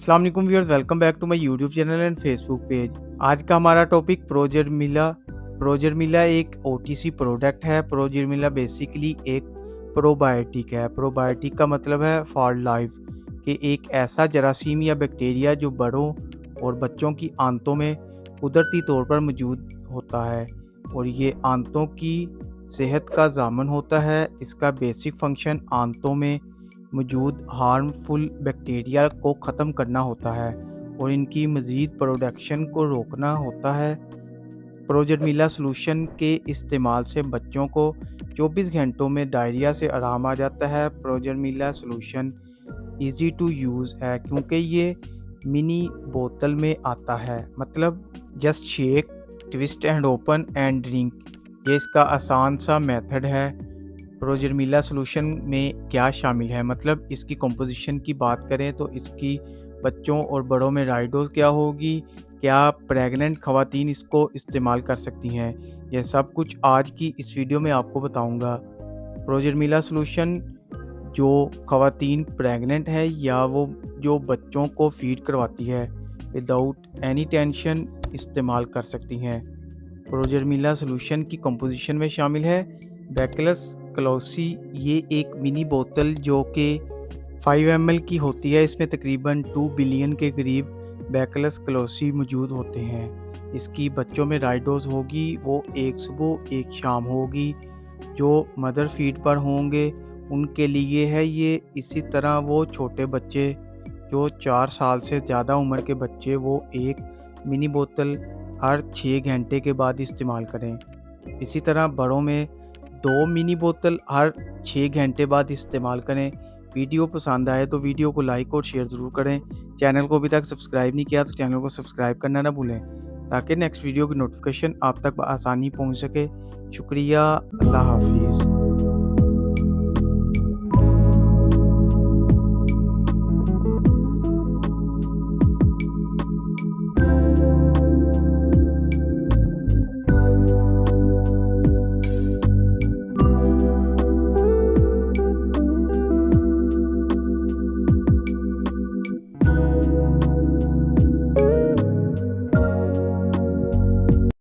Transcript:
अस्सलाम वालेकुम viewers, welcome back to my YouTube channel and Facebook page. आज का हमारा टॉपिक प्रोजर्मिला। प्रोजर्मिला एक ओटीसी प्रोडक्ट है। प्रोजर्मिला बेसिकली एक प्रोबायोटिक है। प्रोबायोटिक का मतलब है फॉर लाइफ, कि एक ऐसा जरासीम या बैक्टीरिया जो बड़ों और बच्चों की आंतों में कुदरती तौर पर मौजूद होता है और ये आंतों की सेहत का ज़ामन होता है। इसका बेसिक फंक्शन आंतों में मौजूद हार्मफुल बैक्टीरिया को ख़त्म करना होता है और इनकी मज़ीद प्रोडक्शन को रोकना होता है। प्रोजर्मिला सॉल्यूशन के इस्तेमाल से बच्चों को 24 घंटों में डायरिया से आराम आ जाता है। प्रोजर्मिला सॉल्यूशन ईज़ी टू यूज़ है क्योंकि ये मिनी बोतल में आता है, मतलब just shake, twist and open and drink. ये इसका आसान सा मेथड है। प्रोजर्मिला सॉल्यूशन में क्या शामिल है, मतलब इसकी कंपोजिशन की बात करें तो इसकी बच्चों और बड़ों में राइडोज क्या होगी, क्या प्रेग्नेंट ख़वातीन इसको इस्तेमाल कर सकती हैं, यह सब कुछ आज की इस वीडियो में आपको बताऊंगा। प्रोजर्मिला सॉल्यूशन जो ख़वातीन प्रेग्नेंट है या वो जो बच्चों को फीड करवाती है विदाउट एनी टेंशन इस्तेमाल कर सकती हैं। प्रोजर्मिला सॉल्यूशन की कंपोजिशन में शामिल है बैसिलस क्लोसी। ये एक मिनी बोतल जो कि 5 ml की होती है। इसमें तकरीबन 2 बिलियन के करीब बैसिलस क्लोसी मौजूद होते हैं। इसकी बच्चों में राइडोज होगी वो एक सुबह एक शाम होगी। जो मदर फीड पर होंगे उनके लिए है ये। इसी तरह वो छोटे बच्चे जो 4 साल से ज़्यादा उम्र के बच्चे वो एक मिनी बोतल हर 6 घंटे के बाद इस्तेमाल करें। इसी तरह बड़ों में 2 मिनी बोतल हर 6 घंटे बाद इस्तेमाल करें। वीडियो पसंद आए तो वीडियो को लाइक और शेयर ज़रूर करें। चैनल को अभी तक सब्सक्राइब नहीं किया तो चैनल को सब्सक्राइब करना ना भूलें ताकि नेक्स्ट वीडियो की नोटिफिकेशन आप तक आसानी पहुंच सके। शुक्रिया, अल्लाह हाफिज़।